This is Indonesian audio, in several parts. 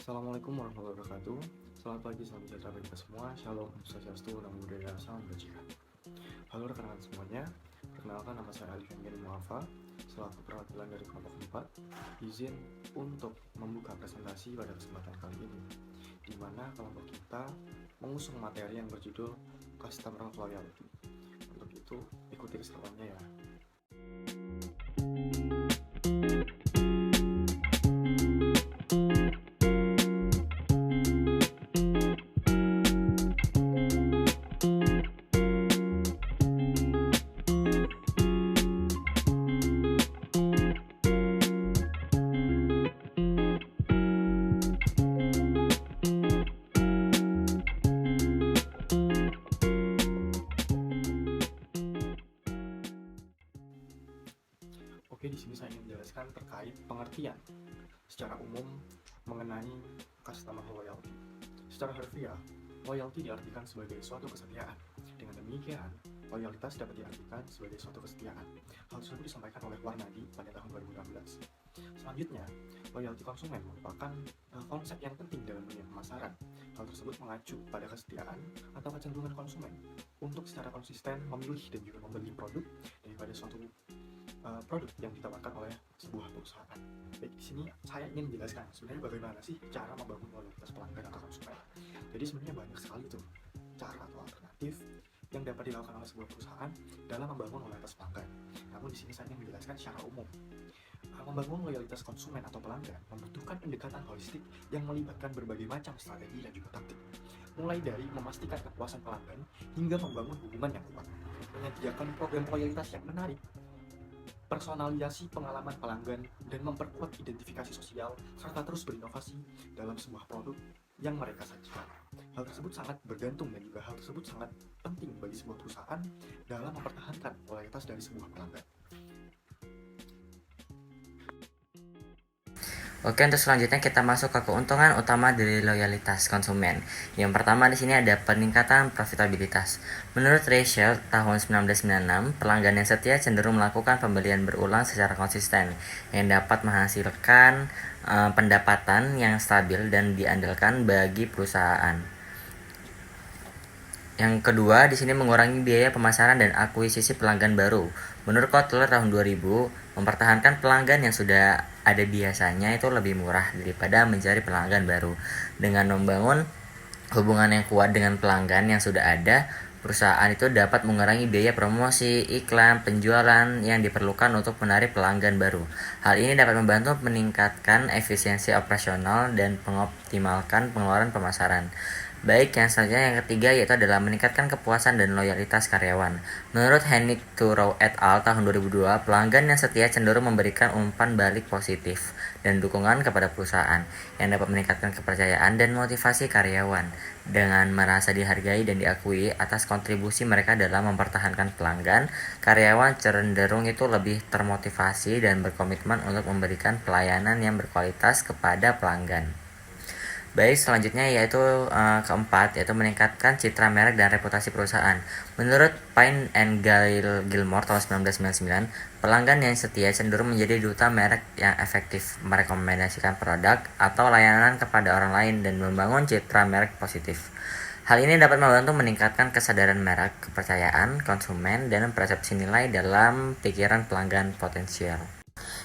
Assalamualaikum warahmatullahi wabarakatuh. Selamat pagi, salam sejahtera bagi kita semua. Shalom, swastiastu, namo buddhaya, salam kebajikan. Halo rekan-rekan semuanya, perkenalkan nama saya Alif Engin Muafa, selaku perwakilan dari kelompok 4. Izin untuk membuka presentasi pada kesempatan kali ini, di mana kelompok kita mengusung materi yang berjudul Customer Loyalty. Untuk itu, ikuti keseruannya ya. Oke, di sini saya ingin menjelaskan terkait pengertian secara umum mengenai customer loyalty. Secara harfiah, loyalty diartikan sebagai suatu kesetiaan. Dengan demikian, loyalitas dapat diartikan sebagai suatu kesetiaan. Hal tersebut disampaikan oleh Warnadi pada tahun 2016. Selanjutnya, loyalty konsumen merupakan konsep yang penting dalam dunia pemasaran. Hal tersebut mengacu pada kesetiaan atau kecenderungan konsumen untuk secara konsisten memilih dan juga membeli produk daripada suatu produk yang ditawarkan oleh sebuah perusahaan. Baik, di sini saya ingin menjelaskan sebenarnya bagaimana sih cara membangun loyalitas pelanggan atau konsumen. Jadi sebenarnya banyak sekali tuh cara atau alternatif yang dapat dilakukan oleh sebuah perusahaan dalam membangun loyalitas pelanggan. Namun di sini saya ingin menjelaskan secara umum. Membangun loyalitas konsumen atau pelanggan membutuhkan pendekatan holistik yang melibatkan berbagai macam strategi dan juga taktik. Mulai dari memastikan kepuasan pelanggan hingga membangun hubungan yang kuat, menyediakan program loyalitas yang menarik, personalisasi pengalaman pelanggan, dan memperkuat identifikasi sosial, serta terus berinovasi dalam sebuah produk yang mereka sajikan. Hal tersebut sangat bergantung dan juga hal tersebut sangat penting bagi sebuah perusahaan dalam mempertahankan loyalitas dari sebuah pelanggan. Oke, untuk selanjutnya kita masuk ke keuntungan utama dari loyalitas konsumen. Yang pertama di sini ada peningkatan profitabilitas. Menurut Ratio tahun 1996, pelanggan yang setia cenderung melakukan pembelian berulang secara konsisten yang dapat menghasilkan pendapatan yang stabil dan diandalkan bagi perusahaan. Yang kedua, di sini mengurangi biaya pemasaran dan akuisisi pelanggan baru. Menurut Kotler tahun 2000, mempertahankan pelanggan yang sudah ada biasanya itu lebih murah daripada mencari pelanggan baru. Dengan membangun hubungan yang kuat dengan pelanggan yang sudah ada, perusahaan itu dapat mengurangi biaya promosi, iklan, penjualan yang diperlukan untuk menarik pelanggan baru. Hal ini dapat membantu meningkatkan efisiensi operasional dan mengoptimalkan pengeluaran pemasaran. Baik, yang selanjutnya yang ketiga yaitu adalah meningkatkan kepuasan dan loyalitas karyawan. Menurut Henning Thoreau et al. Tahun 2002, pelanggan yang setia cenderung memberikan umpan balik positif dan dukungan kepada perusahaan yang dapat meningkatkan kepercayaan dan motivasi karyawan. Dengan merasa dihargai dan diakui atas kontribusi mereka dalam mempertahankan pelanggan, karyawan cenderung itu lebih termotivasi dan berkomitmen untuk memberikan pelayanan yang berkualitas kepada pelanggan. Baik, selanjutnya yaitu keempat, yaitu meningkatkan citra merek dan reputasi perusahaan. Menurut Pine and Gilmore tahun 1999, pelanggan yang setia cenderung menjadi duta merek yang efektif, merekomendasikan produk atau layanan kepada orang lain dan membangun citra merek positif. Hal ini dapat membantu meningkatkan kesadaran merek, kepercayaan konsumen, dan persepsi nilai dalam pikiran pelanggan potensial.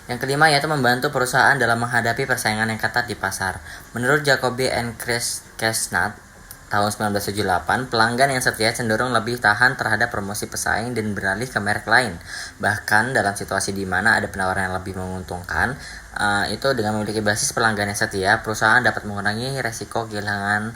Yang kelima yaitu membantu perusahaan dalam menghadapi persaingan yang ketat di pasar. Menurut Jacoby and Chestnut tahun 1978, pelanggan yang setia cenderung lebih tahan terhadap promosi pesaing dan beralih ke merek lain. Bahkan dalam situasi di mana ada penawaran yang lebih menguntungkan, itu dengan memiliki basis pelanggan yang setia, perusahaan dapat mengurangi resiko kehilangan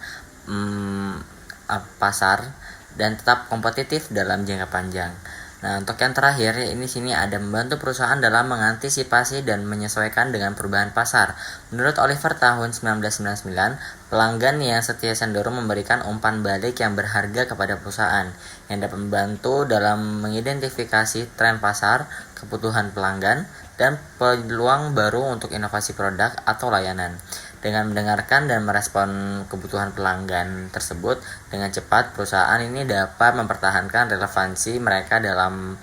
pasar dan tetap kompetitif dalam jangka panjang. Nah, untuk yang terakhir, ini sini ada membantu perusahaan dalam mengantisipasi dan menyesuaikan dengan perubahan pasar. Menurut Oliver tahun 1999, pelanggan yang setia cenderung memberikan umpan balik yang berharga kepada perusahaan, yang dapat membantu dalam mengidentifikasi tren pasar, kebutuhan pelanggan, dan peluang baru untuk inovasi produk atau layanan. Dengan mendengarkan dan merespon kebutuhan pelanggan tersebut dengan cepat, perusahaan ini dapat mempertahankan relevansi mereka dalam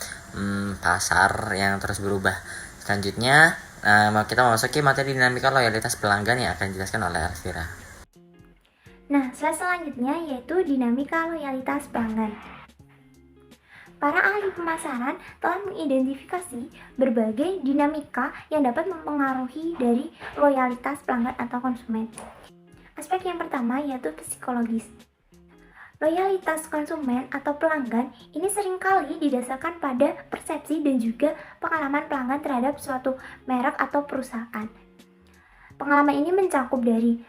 pasar yang terus berubah. Selanjutnya, Kita memasuki materi dinamika loyalitas pelanggan yang akan dijelaskan oleh Elvira. Nah, slide selanjutnya yaitu dinamika loyalitas pelanggan. Para ahli pemasaran telah mengidentifikasi berbagai dinamika yang dapat mempengaruhi dari loyalitas pelanggan atau konsumen. Aspek yang pertama yaitu psikologis. Loyalitas konsumen atau pelanggan ini seringkali didasarkan pada persepsi dan juga pengalaman pelanggan terhadap suatu merek atau perusahaan. Pengalaman ini mencakup dari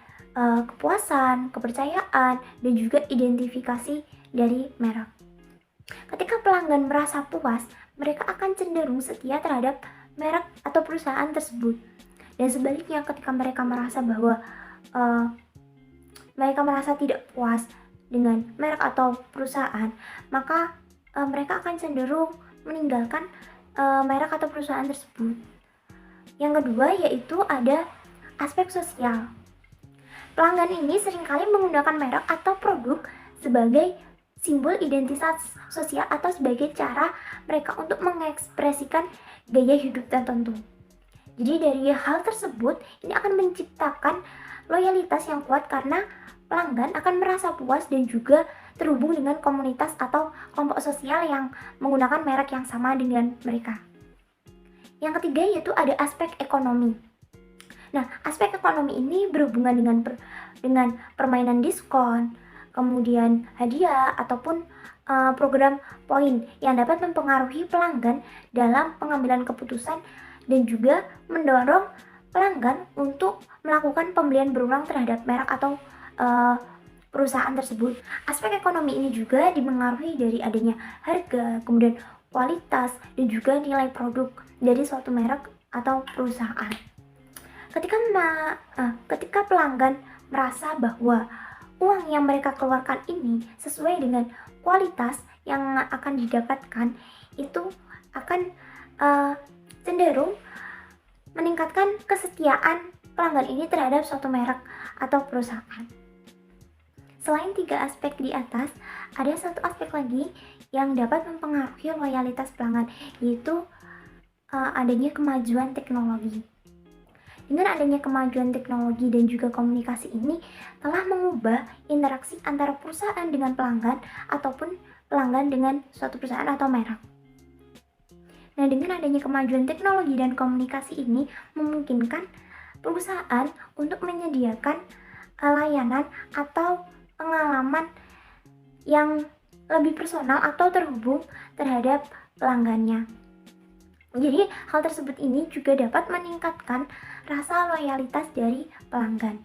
kepuasan, kepercayaan, dan juga identifikasi dari merek. Ketika pelanggan merasa puas, mereka akan cenderung setia terhadap merek atau perusahaan tersebut. Dan sebaliknya, ketika mereka merasa bahwa mereka merasa tidak puas dengan merek atau perusahaan, maka mereka akan cenderung meninggalkan merek atau perusahaan tersebut. Yang kedua yaitu ada aspek sosial. Pelanggan ini seringkali menggunakan merek atau produk sebagai simbol identitas sosial atau sebagai cara mereka untuk mengekspresikan gaya hidup tertentu. Jadi dari hal tersebut ini akan menciptakan loyalitas yang kuat karena pelanggan akan merasa puas dan juga terhubung dengan komunitas atau kelompok sosial yang menggunakan merek yang sama dengan mereka. Yang ketiga yaitu ada aspek ekonomi. Nah, aspek ekonomi ini berhubungan dengan permainan diskon, kemudian hadiah ataupun program poin yang dapat mempengaruhi pelanggan dalam pengambilan keputusan dan juga mendorong pelanggan untuk melakukan pembelian berulang terhadap merek atau perusahaan tersebut. Aspek ekonomi ini juga dipengaruhi dari adanya harga, kemudian kualitas dan juga nilai produk dari suatu merek atau perusahaan. Ketika pelanggan merasa bahwa uang yang mereka keluarkan ini sesuai dengan kualitas yang akan didapatkan, itu akan cenderung meningkatkan kesetiaan pelanggan ini terhadap suatu merek atau perusahaan. Selain 3 aspek di atas, ada satu aspek lagi yang dapat mempengaruhi loyalitas pelanggan, yaitu adanya kemajuan teknologi. Dengan adanya kemajuan teknologi dan juga komunikasi ini telah mengubah interaksi antara perusahaan dengan pelanggan ataupun pelanggan dengan suatu perusahaan atau merek. Nah, dengan adanya kemajuan teknologi dan komunikasi ini memungkinkan perusahaan untuk menyediakan layanan atau pengalaman yang lebih personal atau terhubung terhadap pelanggannya. Jadi hal tersebut ini juga dapat meningkatkan rasa loyalitas dari pelanggan.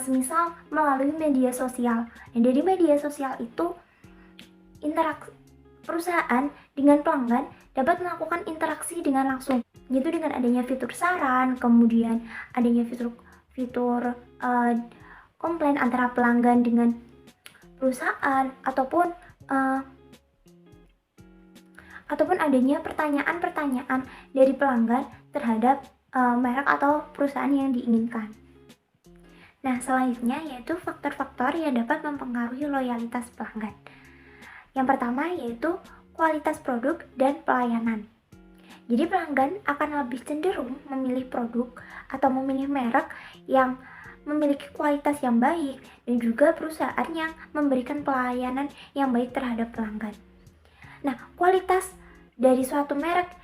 Semisal melalui media sosial. Dan dari media sosial itu interaksi perusahaan dengan pelanggan dapat melakukan interaksi dengan langsung. Yaitu dengan adanya fitur saran, kemudian adanya fitur komplain antara pelanggan dengan perusahaan ataupun adanya pertanyaan-pertanyaan dari pelanggan terhadap merek atau perusahaan yang diinginkan. Nah, selanjutnya yaitu faktor-faktor yang dapat mempengaruhi loyalitas pelanggan. Yang pertama yaitu kualitas produk dan pelayanan. Jadi pelanggan akan lebih cenderung memilih produk atau memilih merek yang memiliki kualitas yang baik dan juga perusahaan yang memberikan pelayanan yang baik terhadap pelanggan. Nah, kualitas dari suatu merek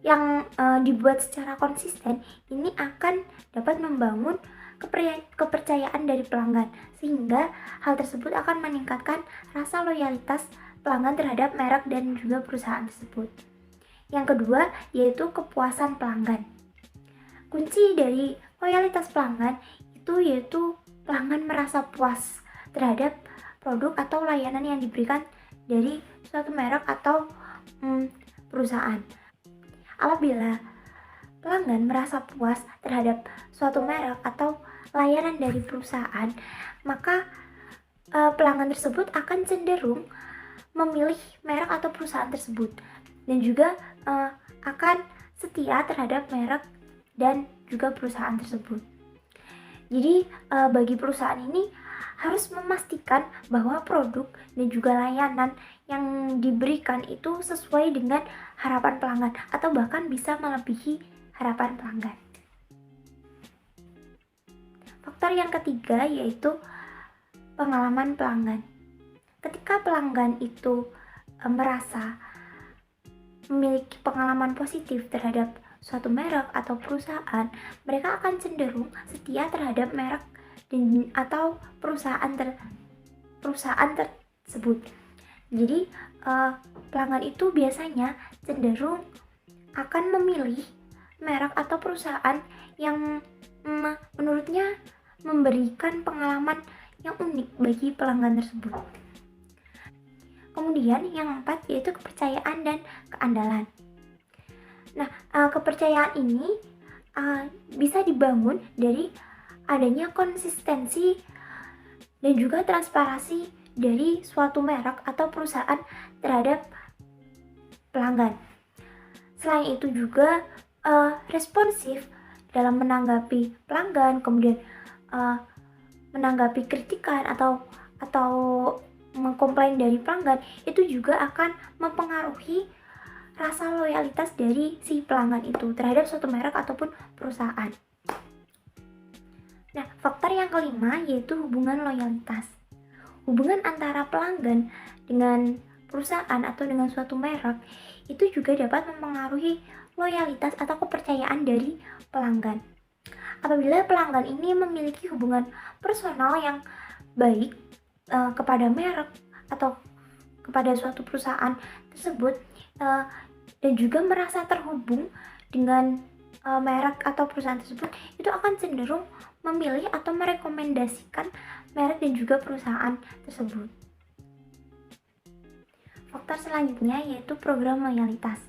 yang dibuat secara konsisten ini akan dapat membangun kepercayaan dari pelanggan, sehingga hal tersebut akan meningkatkan rasa loyalitas pelanggan terhadap merek dan juga perusahaan tersebut. Yang kedua yaitu kepuasan pelanggan. Kunci dari loyalitas pelanggan itu yaitu pelanggan merasa puas terhadap produk atau layanan yang diberikan dari suatu merek atau perusahaan. Apabila pelanggan merasa puas terhadap suatu merek atau layanan dari perusahaan, maka pelanggan tersebut akan cenderung memilih merek atau perusahaan tersebut dan juga akan setia terhadap merek dan juga perusahaan tersebut. Jadi bagi perusahaan ini harus memastikan bahwa produk dan juga layanan yang diberikan itu sesuai dengan harapan pelanggan atau bahkan bisa melebihi harapan pelanggan. Faktor yang ketiga yaitu pengalaman pelanggan. Ketika pelanggan itu merasa memiliki pengalaman positif terhadap suatu merek atau perusahaan, mereka akan cenderung setia terhadap merek atau perusahaan tersebut. Jadi pelanggan itu biasanya cenderung akan memilih merek atau perusahaan yang menurutnya memberikan pengalaman yang unik bagi pelanggan tersebut. Kemudian yang keempat yaitu kepercayaan dan keandalan. Nah, kepercayaan ini bisa dibangun dari adanya konsistensi dan juga transparansi dari suatu merek atau perusahaan terhadap pelanggan. Selain itu juga responsif dalam menanggapi pelanggan, kemudian menanggapi kritikan atau mengkomplain dari pelanggan, itu juga akan mempengaruhi rasa loyalitas dari si pelanggan itu terhadap suatu merek ataupun perusahaan. Nah, faktor yang kelima yaitu hubungan loyalitas. Hubungan antara pelanggan dengan perusahaan atau dengan suatu merek itu juga dapat mempengaruhi loyalitas atau kepercayaan dari pelanggan. Apabila pelanggan ini memiliki hubungan personal yang baik kepada merek atau kepada suatu perusahaan tersebut dan juga merasa terhubung dengan merek atau perusahaan tersebut, itu akan cenderung memilih atau merekomendasikan merek dan juga perusahaan tersebut. Faktor selanjutnya yaitu program loyalitas.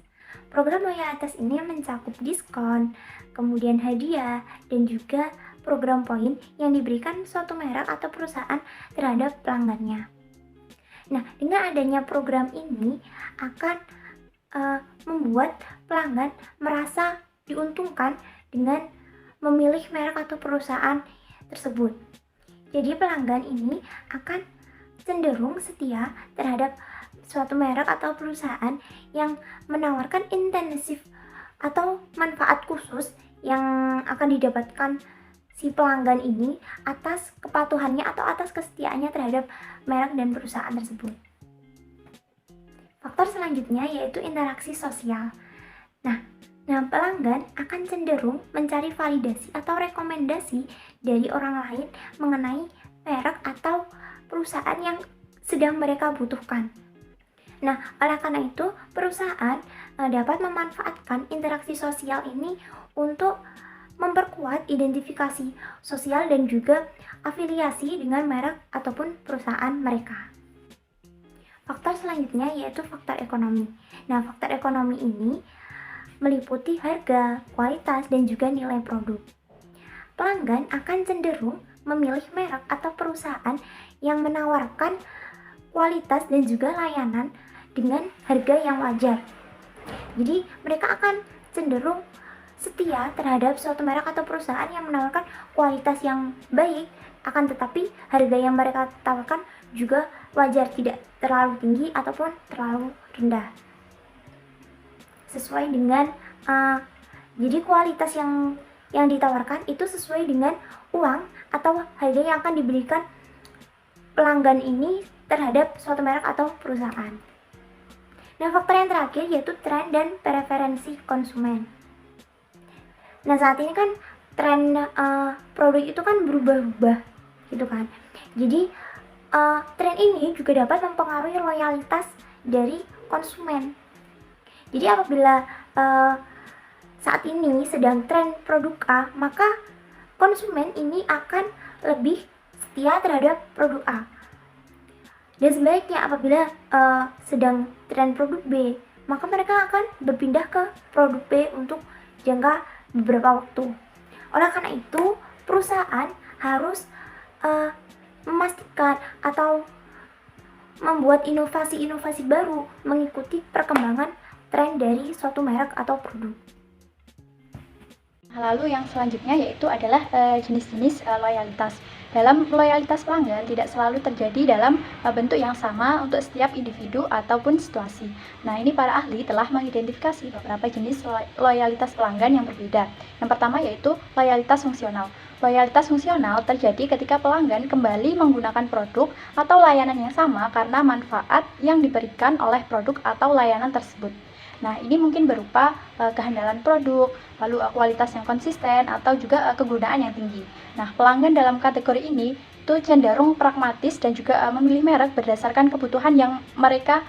Program loyalitas ini mencakup diskon, kemudian hadiah, dan juga program poin yang diberikan suatu merek atau perusahaan terhadap pelanggannya. Nah, dengan adanya program ini akan membuat pelanggan merasa diuntungkan dengan memilih merek atau perusahaan tersebut. Jadi pelanggan ini akan cenderung setia terhadap suatu merek atau perusahaan yang menawarkan insentif atau manfaat khusus yang akan didapatkan si pelanggan ini atas kepatuhannya atau atas kesetiaannya terhadap merek dan perusahaan tersebut. Faktor selanjutnya yaitu interaksi sosial. Nah, pelanggan akan cenderung mencari validasi atau rekomendasi dari orang lain mengenai merek atau perusahaan yang sedang mereka butuhkan. Nah, oleh karena itu, perusahaan dapat memanfaatkan interaksi sosial ini untuk memperkuat identifikasi sosial dan juga afiliasi dengan merek ataupun perusahaan mereka. Faktor selanjutnya yaitu faktor ekonomi. Nah, faktor ekonomi ini meliputi harga, kualitas, dan juga nilai produk. Pelanggan akan cenderung memilih merek atau perusahaan yang menawarkan kualitas dan juga layanan dengan harga yang wajar. Jadi, mereka akan cenderung setia terhadap suatu merek atau perusahaan yang menawarkan kualitas yang baik, akan tetapi harga yang mereka tawarkan juga wajar, tidak terlalu tinggi ataupun terlalu rendah. Sesuai dengan jadi kualitas yang ditawarkan itu sesuai dengan uang atau harga yang akan diberikan pelanggan ini terhadap suatu merek atau perusahaan. Nah, faktor yang terakhir yaitu tren dan preferensi konsumen. Nah, saat ini kan tren produk itu kan berubah-ubah gitu kan. Jadi tren ini juga dapat mempengaruhi loyalitas dari konsumen. Jadi apabila saat ini sedang tren produk A, maka konsumen ini akan lebih setia terhadap produk A. Dan sebaliknya apabila sedang tren produk B, maka mereka akan berpindah ke produk B untuk jangka beberapa waktu. Oleh karena itu, perusahaan harus memastikan atau membuat inovasi-inovasi baru mengikuti perkembangan tren dari suatu merek atau produk. Lalu yang selanjutnya yaitu adalah jenis-jenis loyalitas. Dalam loyalitas pelanggan tidak selalu terjadi dalam bentuk yang sama untuk setiap individu ataupun situasi. Nah, ini para ahli telah mengidentifikasi beberapa jenis loyalitas pelanggan yang berbeda. Yang pertama yaitu loyalitas fungsional. Loyalitas fungsional terjadi ketika pelanggan kembali menggunakan produk atau layanan yang sama karena manfaat yang diberikan oleh produk atau layanan tersebut. Nah, ini mungkin berupa kehandalan produk, lalu kualitas yang konsisten, atau juga kegunaan yang tinggi. Nah, pelanggan dalam kategori ini itu cenderung pragmatis dan juga memilih merek berdasarkan kebutuhan yang mereka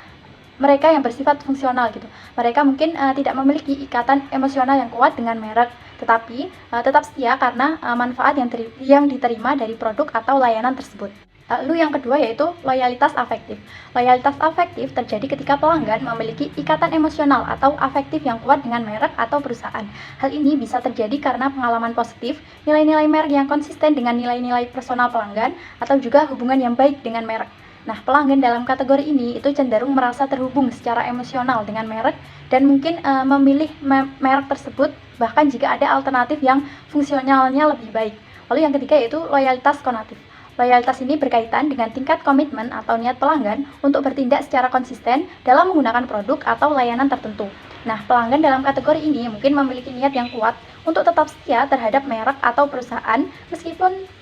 yang bersifat fungsional gitu. Mereka mungkin tidak memiliki ikatan emosional yang kuat dengan merek, tetapi tetap setia karena manfaat yang diterima dari produk atau layanan tersebut. Lalu yang kedua yaitu loyalitas afektif. Loyalitas afektif terjadi ketika pelanggan memiliki ikatan emosional atau afektif yang kuat dengan merek atau perusahaan. Hal ini bisa terjadi karena pengalaman positif, nilai-nilai merek yang konsisten dengan nilai-nilai personal pelanggan, atau juga hubungan yang baik dengan merek. Nah, pelanggan dalam kategori ini itu cenderung merasa terhubung secara emosional dengan merek dan mungkin memilih merek tersebut bahkan jika ada alternatif yang fungsionalnya lebih baik. Lalu yang ketiga yaitu loyalitas konatif. Loyalitas ini berkaitan dengan tingkat komitmen atau niat pelanggan untuk bertindak secara konsisten dalam menggunakan produk atau layanan tertentu. Nah, pelanggan dalam kategori ini mungkin memiliki niat yang kuat untuk tetap setia terhadap merek atau perusahaan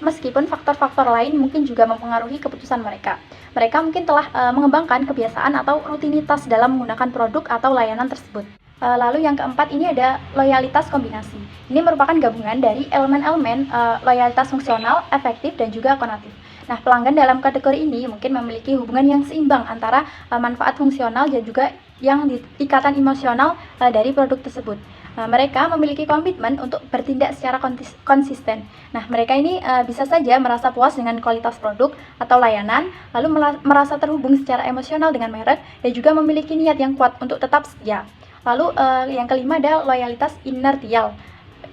meskipun faktor-faktor lain mungkin juga mempengaruhi keputusan mereka. Mereka mungkin telah mengembangkan kebiasaan atau rutinitas dalam menggunakan produk atau layanan tersebut. Lalu yang keempat ini ada loyalitas kombinasi. Ini merupakan gabungan dari elemen-elemen loyalitas fungsional, efektif, dan juga konatif. Nah, pelanggan dalam kategori ini mungkin memiliki hubungan yang seimbang antara manfaat fungsional dan juga yang ikatan emosional dari produk tersebut. Mereka memiliki komitmen untuk bertindak secara konsisten. Nah, mereka ini bisa saja merasa puas dengan kualitas produk atau layanan, lalu merasa terhubung secara emosional dengan merek, dan juga memiliki niat yang kuat untuk tetap setia. Lalu yang kelima ada loyalitas inertial.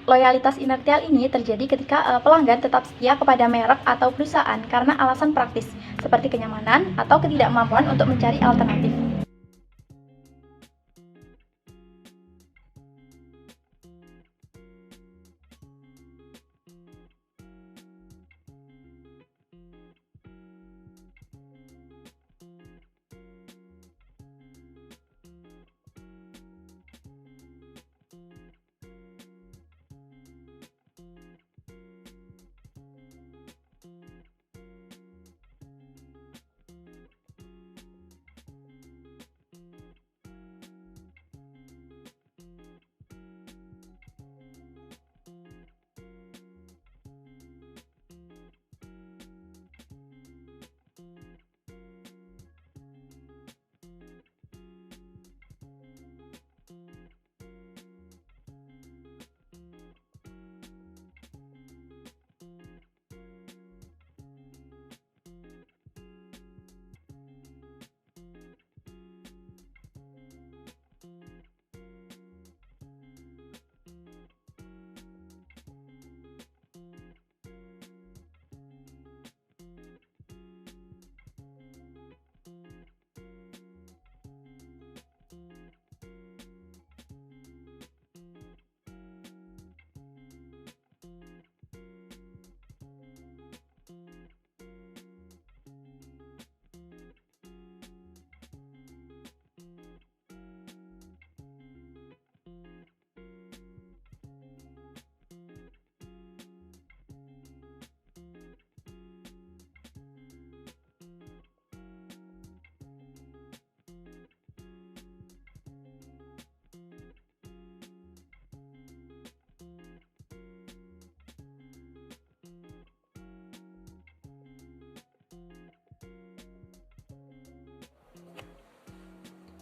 Loyalitas inertial ini terjadi ketika pelanggan tetap setia kepada merek atau perusahaan karena alasan praktis, seperti kenyamanan atau ketidakmampuan untuk mencari alternatif.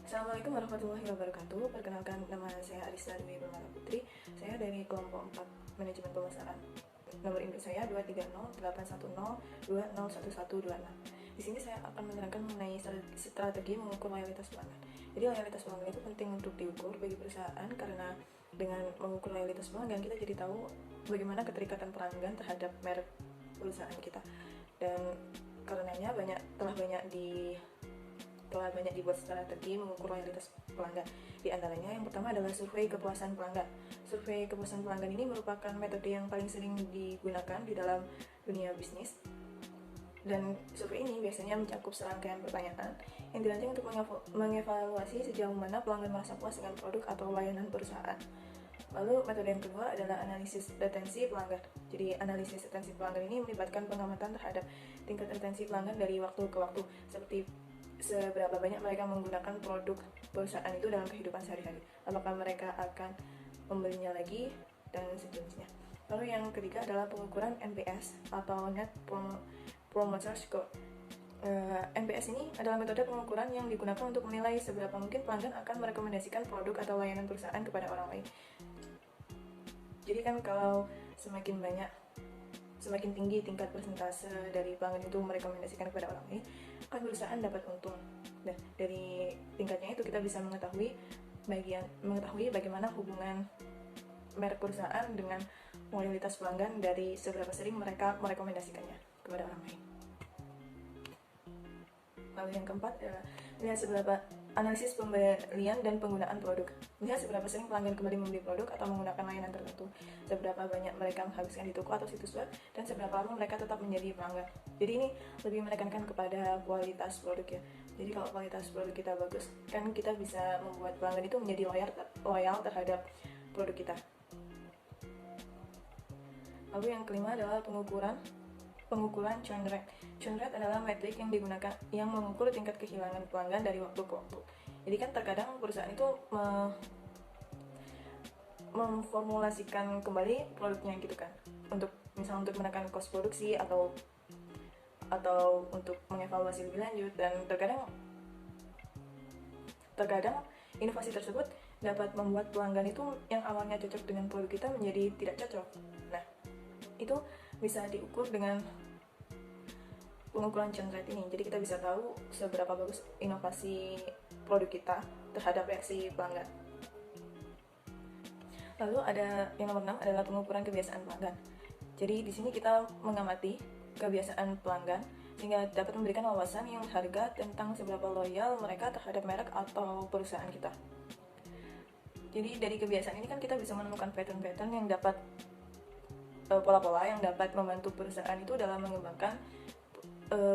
Assalamualaikum warahmatullahi wabarakatuh. Perkenalkan, nama saya Arista Dwi Permana Putri. Saya dari kelompok 4 manajemen pemasaran. Nomor induk saya 2308102011126. Di sini saya akan menerangkan mengenai strategi mengukur loyalitas pelanggan. Jadi loyalitas pelanggan itu penting untuk diukur bagi perusahaan karena dengan mengukur loyalitas pelanggan kita jadi tahu bagaimana keterikatan pelanggan terhadap merek perusahaan kita. Dan karenanya telah banyak telah banyak dibuat strategi mengukur loyalitas pelanggan. Di antaranya yang pertama adalah survei kepuasan pelanggan. Survei kepuasan pelanggan ini merupakan metode yang paling sering digunakan di dalam dunia bisnis. Dan survei ini biasanya mencakup serangkaian pertanyaan yang dirancang untuk mengevaluasi sejauh mana pelanggan merasa puas dengan produk atau layanan perusahaan. Lalu metode yang kedua adalah analisis retensi pelanggan. Jadi analisis retensi pelanggan ini melibatkan pengamatan terhadap tingkat retensi pelanggan dari waktu ke waktu, seperti seberapa banyak mereka menggunakan produk perusahaan itu dalam kehidupan sehari-hari, apakah mereka akan membelinya lagi, dan sejenisnya. Lalu yang ketiga adalah pengukuran NPS atau Net Promoter Score. NPS ini adalah metode pengukuran yang digunakan untuk menilai seberapa mungkin pelanggan akan merekomendasikan produk atau layanan perusahaan kepada orang lain. Jadi kan kalau semakin tinggi tingkat persentase dari pelanggan itu merekomendasikan kepada orang lain, kan perusahaan dapat untung. Nah, dari tingkatnya itu kita bisa mengetahui bagaimana hubungan merek perusahaan dengan loyalitas pelanggan dari seberapa sering mereka merekomendasikannya kepada orang lain. Lalu yang keempat adalah lihat seberapa analisis pembelian dan penggunaan produk. Lihat seberapa sering pelanggan kembali membeli produk atau menggunakan layanan tertentu, seberapa banyak mereka menghabiskan di toko atau situs web, dan seberapa lama mereka tetap menjadi pelanggan. Jadi ini lebih menekankan kepada kualitas produk ya. Jadi kalau kualitas produk kita bagus, kan kita bisa membuat pelanggan itu menjadi loyal terhadap produk kita. Lalu yang kelima adalah pengukuran churn rate. Churn rate adalah metrik yang digunakan yang mengukur tingkat kehilangan pelanggan dari waktu ke waktu. Jadi kan terkadang perusahaan itu memformulasikan kembali produknya gitu kan, untuk misalnya untuk menekan cost produksi atau untuk mengevaluasi lebih lanjut, dan terkadang inovasi tersebut dapat membuat pelanggan itu yang awalnya cocok dengan produk kita menjadi tidak cocok. Nah, itu bisa diukur dengan pengukuran churn rate ini. Jadi kita bisa tahu seberapa bagus inovasi produk kita terhadap reaksi pelanggan. Lalu ada yang nomor 6 adalah pengukuran kebiasaan pelanggan. Jadi di sini kita mengamati kebiasaan pelanggan sehingga dapat memberikan wawasan yang berharga tentang seberapa loyal mereka terhadap merek atau perusahaan kita. Jadi dari kebiasaan ini kan kita bisa menemukan pattern-pattern yang dapat pola-pola yang dapat membantu perusahaan itu dalam mengembangkan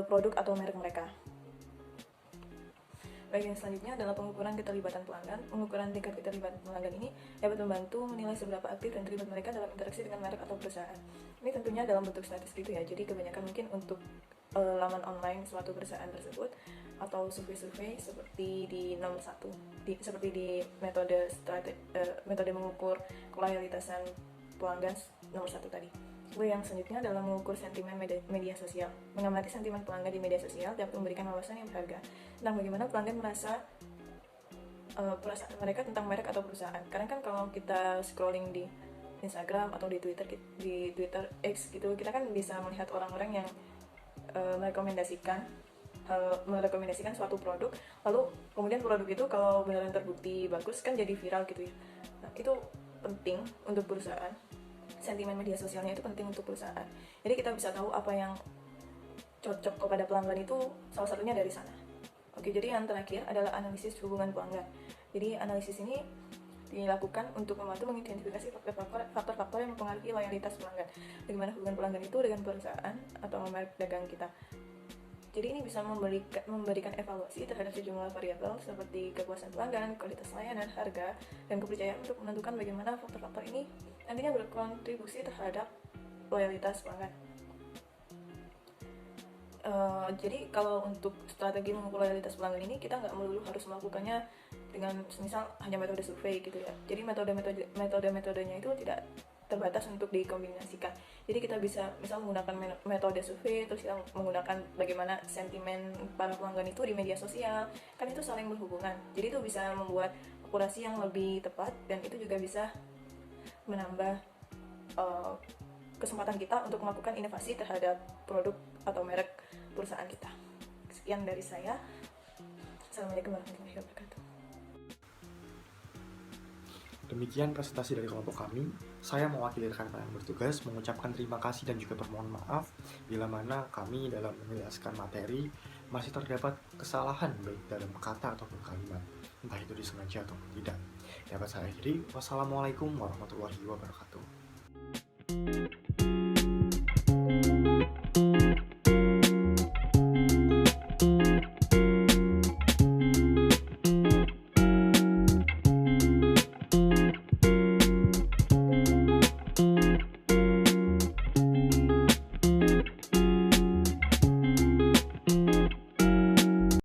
produk atau merek mereka. Bagian selanjutnya adalah pengukuran keterlibatan pelanggan. Pengukuran tingkat keterlibatan pelanggan ini dapat membantu menilai seberapa aktif dan terlibat mereka dalam interaksi dengan merek atau perusahaan. Ini tentunya dalam bentuk statistik itu ya. Jadi kebanyakan mungkin untuk laman online suatu perusahaan tersebut atau survei-survei seperti di nomor 1, seperti di metode mengukur keloyalitasan pelanggan nomor 1 tadi. Lalu yang selanjutnya adalah mengukur sentimen media sosial. Mengamati sentimen pelanggan di media sosial dapat memberikan wawasan yang berharga tentang bagaimana pelanggan merasa perasaan mereka tentang merek atau perusahaan. Karena kan kalau kita scrolling di Instagram atau di Twitter X gitu, kita kan bisa melihat orang-orang yang merekomendasikan suatu produk, lalu kemudian produk itu kalau beneran terbukti bagus kan jadi viral gitu ya. Nah, itu penting untuk perusahaan. Sentimen media sosialnya itu penting untuk perusahaan. Jadi kita bisa tahu apa yang cocok kepada pelanggan itu salah satunya dari sana. Oke, jadi yang terakhir adalah analisis hubungan pelanggan. Jadi analisis ini dilakukan untuk membantu mengidentifikasi faktor-faktor yang mempengaruhi loyalitas pelanggan. Bagaimana hubungan pelanggan itu dengan perusahaan atau merek dagang kita. Jadi ini bisa memberikan evaluasi terhadap sejumlah variabel seperti kepuasan pelanggan, kualitas layanan, harga, dan kepercayaan untuk menentukan bagaimana faktor-faktor ini nantinya berkontribusi terhadap loyalitas pelanggan. Jadi kalau untuk strategi mengukur loyalitas pelanggan ini kita nggak melulu harus melakukannya dengan misal hanya metode survei gitu ya. Jadi metodenya itu tidak terbatas untuk dikombinasikan. Jadi kita bisa misal menggunakan metode survei, terus kita menggunakan bagaimana sentimen para pelanggan itu di media sosial, kan itu saling berhubungan. Jadi itu bisa membuat akurasi yang lebih tepat, dan itu juga bisa menambah kesempatan kita untuk melakukan inovasi terhadap produk atau merek perusahaan kita. Sekian dari saya. Assalamualaikum warahmatullahi wabarakatuh. Demikian presentasi dari kelompok kami. Saya mewakili rekan-rekan yang bertugas mengucapkan terima kasih dan juga permohonan maaf bila mana kami dalam menjelaskan materi masih terdapat kesalahan baik dalam kata ataupun kalimat, entah itu disengaja ataupun tidak. Dapat saya akhiri. Wassalamualaikum warahmatullahi wabarakatuh.